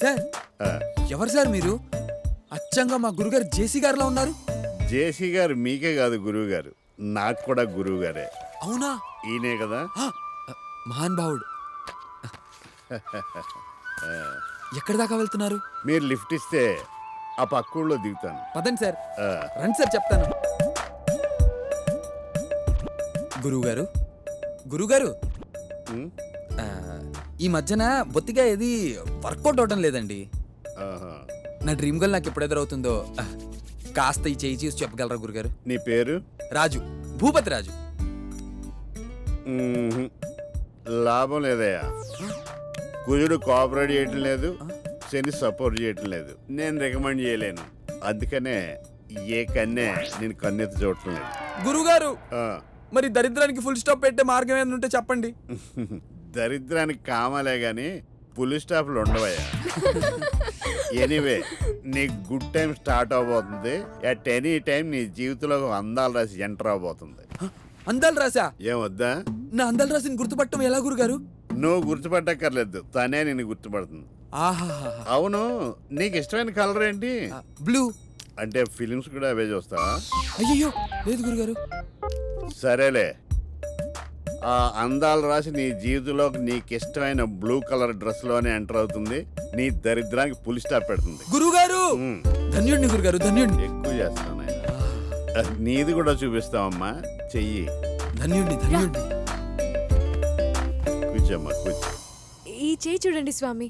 Sir ఎవరు sir మీరు? అచ్చంగా మా గురుగారు జేసీ గారిలో ఉన్నారు. జేసీ గారు మీకే కాదు గురువు గారు, నాకు కూడా గురువు గారే. అవునా? ఈయనే కదా. మహాన్ భావుడు. ఎక్కడి దాకా వెళ్తున్నారు? మీరు లిఫ్ట్ ఇస్తే ఆ పక్కూళ్ళో దిగుతాను. పదండి సార్. రండి సార్ చెప్తాను. గురువుగారు, గురువుగారు, ఈ మధ్యన బొత్తిగా ఏది వర్కౌట్ అవడం లేదండి. నా డ్రీమ్ గర్ల్ నాకు ఎప్పుడు ఎదురవుతుందో కాస్త ఈ చేయి చూసి చెప్పగలరా గురుగారు? నీ పేరు? రాజు, భూపతి రాజు. లాభం లేదయ్యా, కుజుడు కోఆపరేట్ చేయటం లేదు, శని సపోర్ట్ చేయటం లేదు. నేను రికమెండ్ చేయలేను, అందుకనే ఏ కన్నే నేను కన్నెత్తి చూడటం లేదు. గురుగారు, మరి దరిద్రానికి ఫుల్ స్టాప్ పెట్టే మార్గం ఏమైనా ఉంటే చెప్పండి. దరిద్రానికి కామాలే గాని ఫుల్ స్టాప్లు ఉండవయ్యా. ఎనీవే, నీ గుడ్ టైం స్టార్ట్ అవబోతుంది. అట్ ఎనీ టైం నీ జీవితంలో అందాలు రాసి ఎంటర్ అవబోతుంది. అందాలు రాసా? ఏమొద్దా? నా అందాలు రాసిని గుర్తుపట్టడం ఎలా గురుగారు? నువ్వు గుర్తుపట్టక్కర్లేదు, తనే నిన్ను గుర్తుపడుతుంది. ఆహా. అవును, నీకు ఇష్టమైన కలర్ ఏంటి? బ్లూ. అంటే ఫిలిమ్స్ కూడా అవే చూస్తావా? అయ్యో లేదు గురుగారు. సరేలే, ఆ అందాలు రాసి నీ జీవితంలోకి నీకు ఇష్టమైన బ్లూ కలర్ డ్రెస్ లోనే ఎంటర్ అవుతుంది. నీ దరిద్రానికి పులి స్టాప్ పెడుతుంది. గురుగారు ధన్యుడిని గురుగారు, ధన్యుడిని. ఎక్కువ చేస్తాను ఆయన. నీది కూడా చూపిస్తావమ్మా, చెయ్యి. ధన్యుడిని, ధన్యుడిని. కూర్చోమ్మా, కూర్చో. ఈ చేయి చూడండి స్వామి.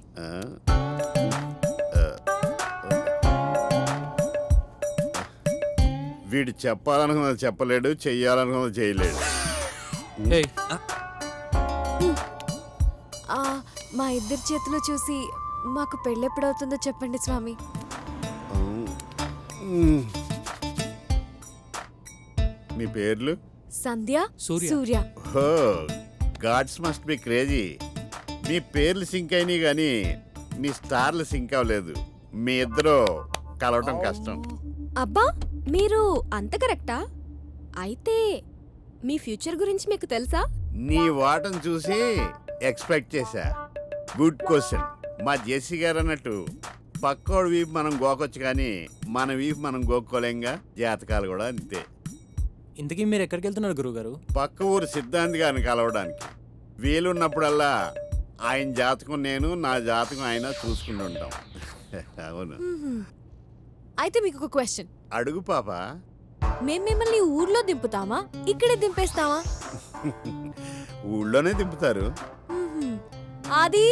వీడు చెప్పాలనుకున్నది చెప్పలేడు, చెయ్యాలనుకున్నది చేయలేడు. మా ఇద్దరి చేతులు చూసి మాకు పెళ్ళెప్పుడవుతుందో చెప్పండి స్వామి. మీ పేర్లు? సంధ్య, సూర్య. హో, గాడ్స్ మస్ట్ బి క్రేజీ. మీ పేర్లు సింక్ అయినాయి కానీ మీ స్టార్లు సింక్ అవ్వలేదు. మీ ఇద్దరు కలవటం కష్టం. అబ్బా, మీరు అంత కరెక్టా? అయితే మీ ఫ్యూచర్ గురించి మీకు తెలుసా? నీ వాటను చూసి ఎక్స్పెక్ట్ చేశా. Good question. మా జేసీ గారు అన్నట్టు పక్కోడు వీపు మనం గోకొచ్చు కానీ మన వీపు మనం గోక్కోలేంగా. జాతకాలు కూడా అంతే. ఇంతకీ మీరు ఎక్కడికి వెళ్తున్నారు గురువుగారు? పక్క ఊరు సిద్ధాంతి గారిని కలవడానికి. వీలున్నప్పుడల్లా ఆయన జాతకం నేను, నా జాతకం ఆయన చూసుకుంటూ ఉంటాం. అవును. అయితే మీకు ఒక క్వశ్చన్. అడుగు పాప. మేము మిమ్మల్ని ఊర్లో దింపుతామా, ఇక్కడే దింపేస్తామా? ఊళ్ళోనే దింపుతారు. ఆది,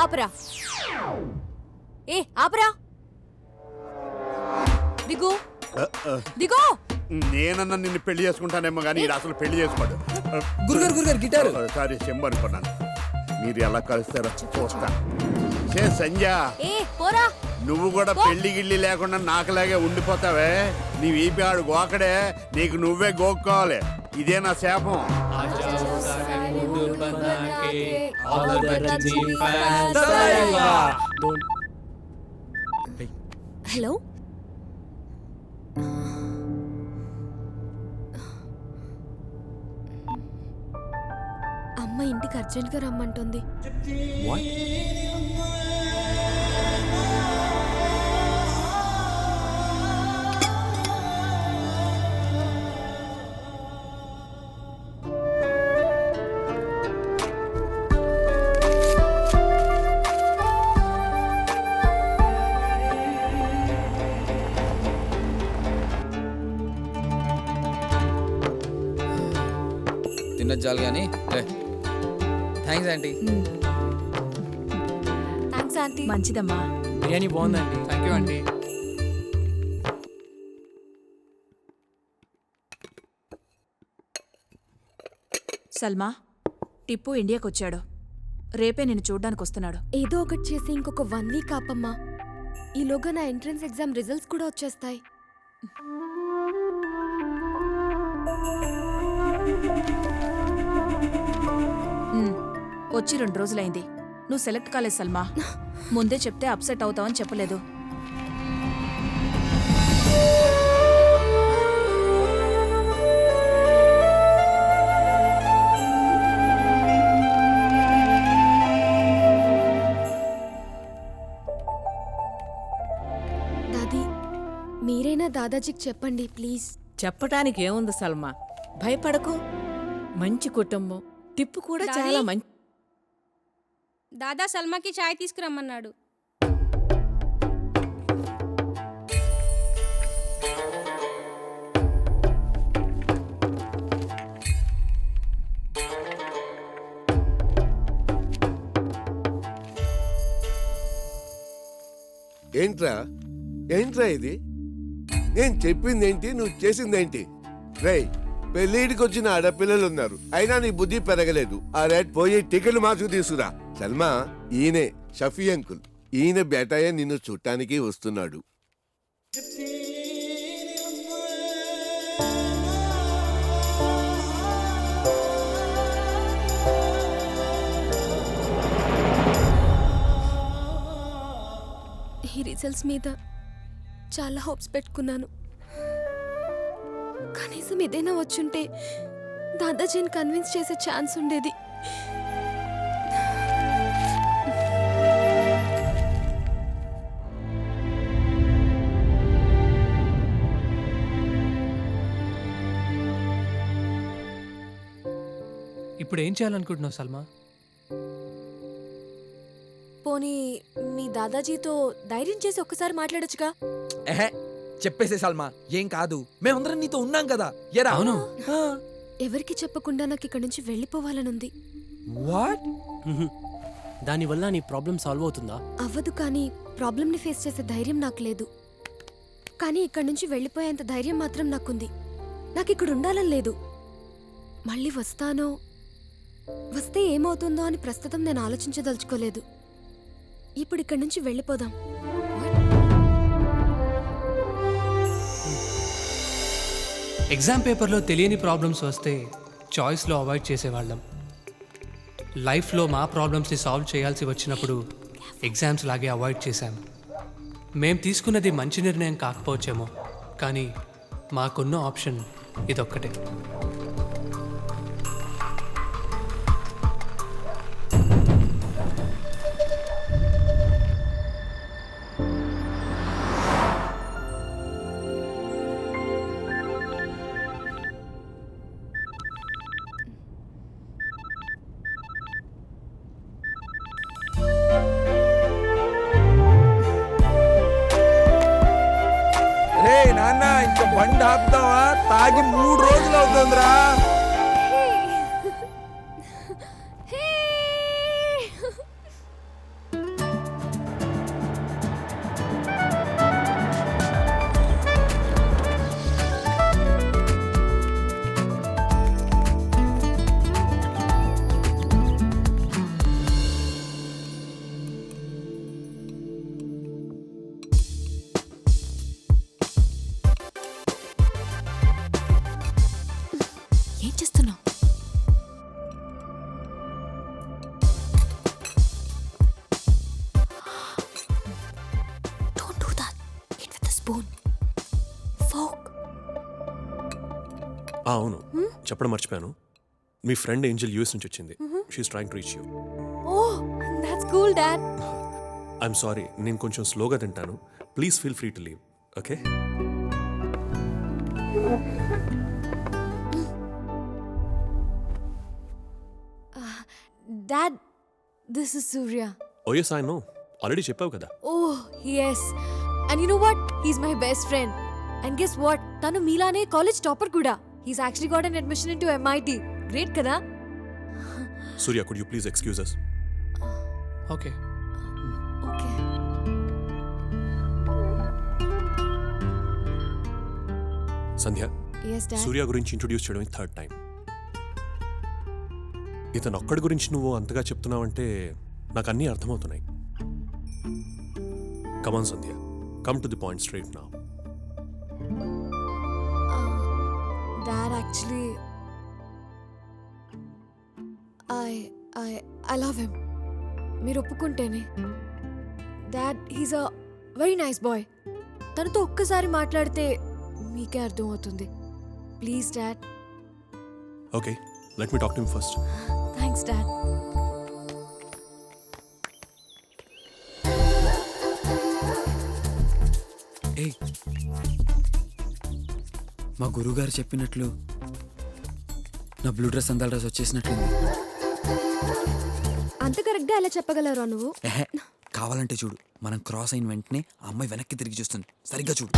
ఆపరా. ఏ ఆపరా, దిగు దిగో. నేనన్నా నిన్ను పెళ్లి చేసుకుంటానేమో కానీ ఇది అసలు పెళ్లి చేసుకోడు. గురుగారు, గురుగారు గిటారు. సారీ, చెంబు అనుకున్నాను. మీరు ఎలా కలుస్తారో చూస్తా. సంధ్య, ఏ పోరా. నువ్వు కూడా పెళ్లి గిళ్ళి లేకుండా నాకులాగే ఉండిపోతావే. నీ వీపి ఆడు గోకడే, నీకు నువ్వే గోక్కోవాలి. ఇదే నా శాపం. హలో, అమ్మ ఇంటికి అర్జెంట్గా రమ్మంటుంది. తిన్నది చాలు కానీ. Thanks aunty. Thanks aunty. మంచిదమ్మా. బిర్యానీ బాగుందండి. Thank you aunty. Salma, Tippu ఇండియాకి వచ్చాడు. రేపే నిన్ను చూడ్డానికి వస్తున్నాడు. ఏదో ఒకటి చేసి ఇంకొక 1 వీక్ ఆపమ్మా. ఈలోగా నా ఎంట్రన్స్ ఎగ్జామ్ రిజల్ట్స్ కూడా వచ్చేస్తాయి. వచ్చి 2 రోజులైంది. నువ్వు సెలెక్ట్ కాలేదు సల్మా. ముందే చెప్తే అప్సెట్ అవుతావని చెప్పలేదు. ఎలాగైనా దాదాజీకి చెప్పండి ప్లీజ్. చెప్పటానికి ఏముంది సల్మా, భయపడకు. మంచి కుటుంబం, టిప్పు కూడా డాడీ? చాలా మంచి. దాదా సల్మాకి చాయ్ తీసుకురమ్మన్నాడు. ఏంట్రా ఏంట్రా ఇది? నేను చెప్పిందేంటి, నువ్వు చేసిందేంటి? రేయ్, పెళ్ళిడికి వచ్చిన ఆడపిల్లలు ఉన్నారు, అయినా నీ బుద్ధి పెరగలేదు. ఆ రేట్ పోయి టికెట్లు మార్చుకు తీసుకురా. సల్మా, ఈయనే షఫీ అంకుల్. ఈయన బేటాయే నిన్ను చూడటానికి వస్తున్నాడు. ఈ రిజల్ట్స్ మీద చాలా హోప్స్ పెట్టుకున్నాను. కనీసం ఏదైనా వచ్చుంటే దాదాజీని కన్విన్స్ చేసే ఛాన్స్ ఉండేది. ఇప్పుడు ఏం చేయాలనుకుంటున్నావు సల్మా? పోనీ మీ దాదాజీతో ధైర్యం చేసి ఒక్కసారి మాట్లాడొచ్చుగా. ఎహే, చెప్పేసే సల్మా, ఏం కాదు, మేమందరం నీతో ఉన్నాం కదా. ఎరా అవును. ఎవరికి చెప్పకుండా నాకు ఇక్కడి నుంచి వెళ్ళిపోవాలనుంది. వాట్? దానివల్ల నీ ప్రాబ్లం సాల్వ్ అవుతుందా? అవ్వదు, కానీ ప్రాబ్లంని ఫేస్ చేసే ధైర్యం నాకు లేదు. కానీ ఇక్కడి నుంచి వెళ్ళిపోయేంత ధైర్యం మాత్రం నాకుంది. నాకు ఇక్కడ ఉండాలని లేదు. మళ్ళీ వస్తానో, వస్తే ఏమవుతుందో అని ప్రస్తుతం నేను ఆలోచించదలుచుకోలేదు. ఇప్పుడు ఇక్కడి నుంచి వెళ్ళిపోదాం. ఎగ్జామ్ పేపర్లో తెలియని ప్రాబ్లమ్స్ వస్తే చాయిస్లో అవాయిడ్ చేసేవాళ్ళం. లైఫ్లో మా ప్రాబ్లమ్స్ని సాల్వ్ చేయాల్సి వచ్చినప్పుడు ఎగ్జామ్స్ లాగే అవాయిడ్ చేశాం. మేం తీసుకున్నది మంచి నిర్ణయం కాకపోవచ్చేమో, కానీ మాకున్న ఆప్షన్ ఇదొక్కటే. రే నాన్న, ఇంక బండి ఆపుతావా? తాగి 3 రోజులు అవుతుందిరా. ఏం చేస్తున్నావు? Don't do that. Eat with a spoon. Fork. అవును, చెప్పడం మర్చిపోయాను. మీ ఫ్రెండ్ ఏంజల్ యూఎస్ నుంచి వచ్చింది. She is trying to reach you. Oh, that's cool, Dad. I'm sorry, నేను కొంచెం స్లోగా తింటాను. Please feel free to leave. Okay? Dad, this is Surya. Oh yes, I know. Already చెప్పావు కదా. Oh, yes. And you know what? He's my best friend. And guess what? Tanu Milane college topper kuda. He's actually got an admission into MIT. Great kada? Surya, could you please excuse us? Okay. Okay. Sandhya, Yes, Dad. Surya గురించి introduce చేయడం 3rd time. ఇతను ఒక్కడి గురించి నువ్వు అంతగా చెప్తున్నావంటే నాకు అన్నీ అర్థమవుతున్నాయి. Come on Sandhya, come to the point straight now. Dad, actually, I love him. మీరు ఒప్పుకుంటేనే. Dad, he's a very nice boy. తనతో ఒక్కసారి మాట్లాడితే మీకే అర్థం అవుతుంది. Please dad. Okay, let me talk to him first. Thanks dad. ఏయ్, మా గురువుగారు చెప్పినట్లు నా బ్లూ డ్రెస్ అందాల డ్రెస్ వచ్చేసినట్లుంది. అంత కరెక్ట్గా ఎలా చెప్పగలరా నువ్వు? ఎహె, కావాలంటే చూడు, మనం క్రాస్ అయిన వెంటనే ఆ అమ్మాయి వెనక్కి తిరిగి చూస్తుంది. సరిగ్గా చూడు.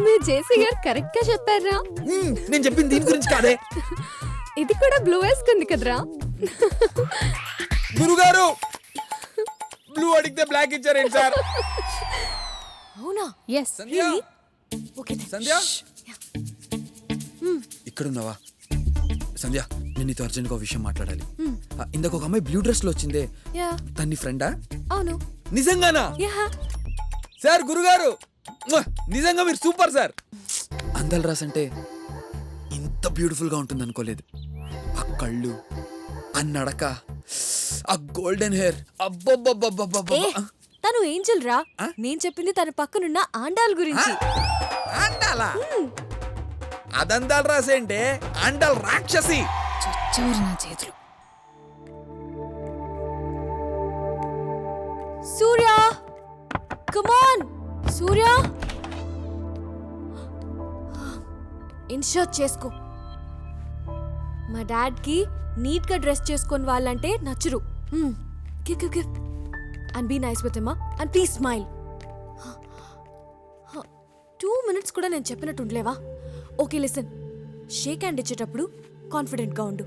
మీ జేసీ గారు కరెక్ట్ గా చెప్పారా? నేను చెప్పింది దీని గురించి కాదే. ఇది కూడా బ్లూ వేసుకుంది కదరా. గురుగారు బ్లూ అడిగితే బ్లాక్ ఇచ్చారేంటి సార్? అవునా? ఎస్ సంధ్య, ఓకే సంధ్య, ఇక్కడున్నావా? సంధ్య, నేను నీతో అర్జెంట్గా ఒక విషయం మాట్లాడాలి. ఇందాక ఒక అమ్మాయి బ్లూ డ్రెస్ లో వచ్చిందే, యా తన్ని ఫ్రెండా? అవును. నిజంగానా? యా సార్ గురుగారు నిజంగా మీరు సూపర్ సార్. అందాల రాస్ అంటే ఇంత బ్యూటిఫుల్ గా ఉంటుంది అనుకోలేదు. ఆ కళ్ళు, ఆ నడక, ఆ గోల్డెన్ హెయిర్, అబ్బబ్బబ్బబ్బబ్బబ్బ. తను ఏంజల్ రా. నేను చెప్పింది తన పక్కనున్న ఆండాల్ గురించి. అండాలా? అదందాల రాసేంటే అండాల్ రాక్షసి. చచ్చారు నా చేతులు. Surya, come on Surya, inshirt చేసుకో. మా డాడ్ కి నీట్ గా డ్రెస్ చేసుకొని వాళ్ళంటే నచ్చరు. Give give give and be nice with him and please smile. 2 minutes కూడా నేను చెప్పినట్టు ఉండలేవా? ఓకే లిసన్, షేక్ హ్యాండ్ ఇచ్చేటప్పుడు కాన్ఫిడెంట్ గా ఉండు,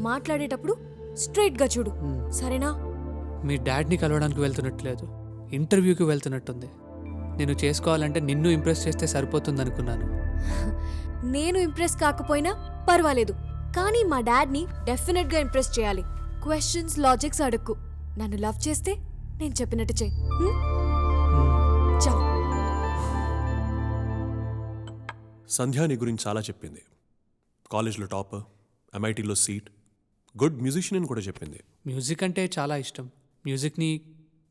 మాట్లాడేటప్పుడు స్ట్రైట్ గా చూడు, సరేనా? మీ డాడ్ని కలవడానికి వెళ్తున్నట్లేదు, ఇంటర్వ్యూకి వెళ్తున్నట్టుంది. నేను చేసుకోవాలంటే నిన్ను ఇంప్రెస్ చేస్తే సరిపోతుంది అనుకున్నాను. నేను ఇంప్రెస్ కాకపోయినా పర్వాలేదు, కానీ మా డాడ్ని డెఫినెట్ గా ఇంప్రెస్ చేయాలి. క్వశ్చన్స్, లాజిక్స్ అడుక్కు. నన్ను లవ్ చేస్తే నేను చెప్పినట్టు చెయ్యి. చాలు. సంధ్య నీ గురించి చాలా చెప్పింది. కాలేజ్లో టాపర్, MITలో సీట్, గుడ్ మ్యూజిషియన్ అని కూడా చెప్పింది. మ్యూజిక్ అంటే చాలా ఇష్టం. మ్యూజిక్ని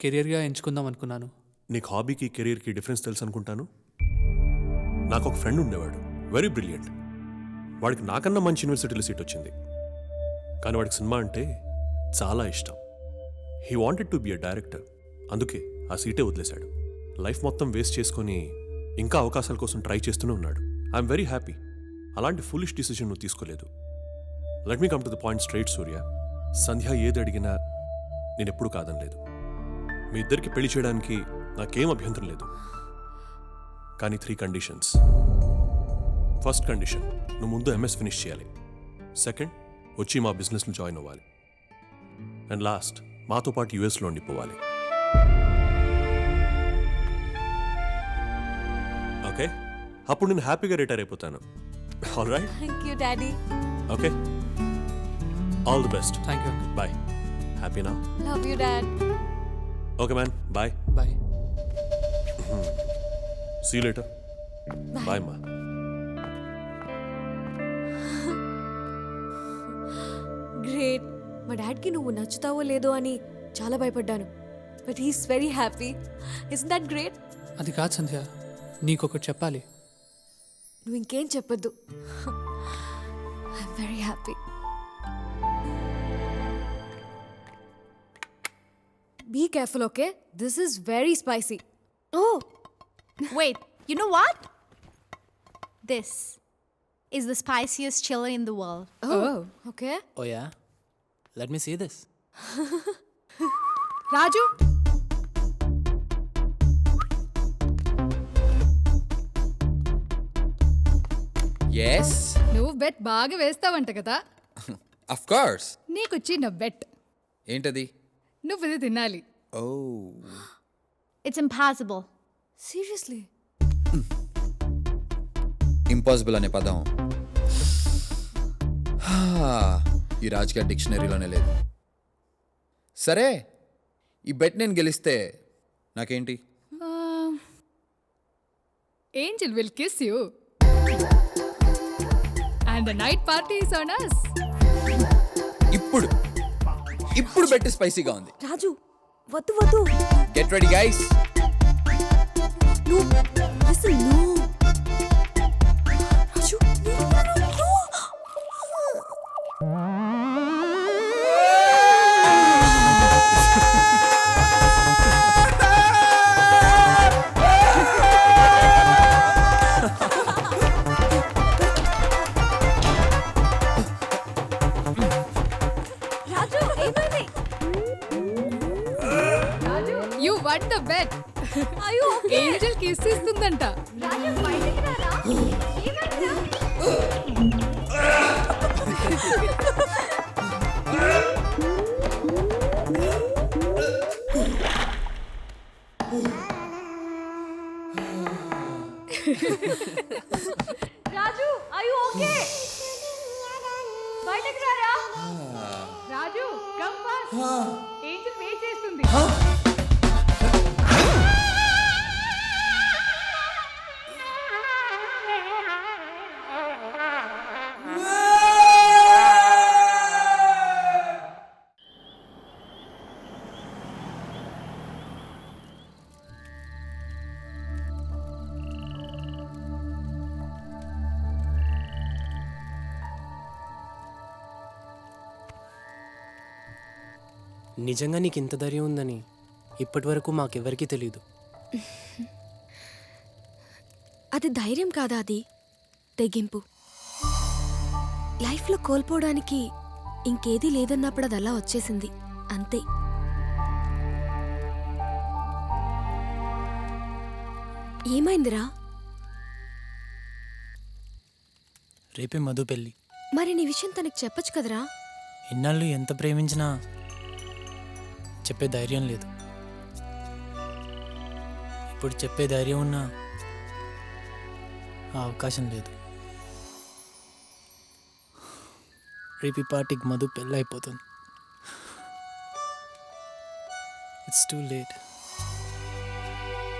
కెరియర్గా ఎంచుకుందాం అనుకున్నాను. నీకు హాబీకి కెరీర్కి డిఫరెన్స్ తెలుసు అనుకుంటాను. నాకు ఒక ఫ్రెండ్ ఉండేవాడు, వెరీ బ్రిలియంట్. వాడికి నాకన్నా మంచి యూనివర్సిటీలో సీట్ వచ్చింది, కానీ వాడికి సినిమా అంటే చాలా ఇష్టం. He wanted to be a director, అందుకే ఆ సీటే వదిలేశాడు. లైఫ్ మొత్తం వేస్ట్ చేసుకొని ఇంకా అవకాశాల కోసం ట్రై చేస్తూనే ఉన్నాడు. I'm very happy. అలాంటి ఫులిష్ డిసిజన్ నువ్వు తీసుకోలేదు. Let me come to the point straight Surya. Sandhya ఏది అడిగినా నేను ఎప్పుడు కాదనలేదు. మీ ఇద్దరికి పెళ్లి చేయడానికి నాకేం అభ్యంతరం లేదు, కానీ 3 కండిషన్స్. ఫస్ట్ కండిషన్, నువ్వు ముందు MS ఫినిష్ చేయాలి. సెకండ్, వచ్చి మా బిజినెస్లో జాయిన్ అవ్వాలి. అండ్ లాస్ట్, మాతో పాటు యూఎస్లో ఉండిపోవాలి. ఓకే, అప్పుడు నేను హ్యాపీగా రిటైర్ అయిపోతాను. All right? Thank you daddy. Okay, all the best. Thank you. Bye. హ్యాపీనా? Love you dad. Okay man, bye. Bye. See you later. Bye మా. గ్రేట్. మా డాడ్కి నువ్వు నచ్చుతావో లేదో అని చాలా భయపడ్డాను, but he's very happy. Isn't that గ్రేట్? అది కాదు సంధ్య, నీకొకటి చెప్పాలి. నువ్వు ఇంకేం చెప్పొద్దు. I'm very happy. Be careful, okay? This is very spicy. Oh Wait, you know what? This is the spiciest chili in the world. Okay. Oh yeah, let me see this. Raju, yes, నువ్వు bet బాగా వేస్తావంట కదా. Of course. నీకు చిన్న bet. ఏంటది? నువ్వు ఇది తినాలి. ఓ, it's impossible. సీరియస్లీ? ఇంపాసిబుల్ అనే పదం ఈ రాజకీయ డిక్షనరీలోనే లేదు. సరే, ఈ బెట్ నేను గెలిస్తే నాకేంటి? Angel will kiss you and the night party is on us. ఇప్పుడు బెట్ స్పైసీగా ఉంది. రాజు, వద్దు వద్దు. Get ready guys. No, listen, no. Raju, no. What the bet angel kiss ఇస్తుందంట. Raju are you okay? బయటకు రారా. Raju come fast. Angel wait చేస్తుంది. నిజంగా నీకు ఇంత ధైర్యం ఉందని ఇప్పటి వరకు మాకెవరికీ తెలియదు. అది ధైర్యం కాదా, అది తెగింపు. లైఫ్లో కోల్పోవడానికి ఇంకేదీ లేదన్నప్పుడు అది అలా వచ్చేసింది అంతే. ఏమైందిరా? రేపే మధు పెళ్ళి. మరి నీ విషయం తనకు చెప్పొచ్చు కదరా. ఇన్నాళ్ళు ఎంత ప్రేమించినా చెప్పే ధైర్యం లేదు. ఇప్పుడు చెప్పే ధైర్యం ఉన్నా ఆ అవకాశం లేదు. రేపు ఈ పార్టీకి మధు పెళ్ళి అయిపోతుంది. It's too late.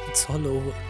It's all over.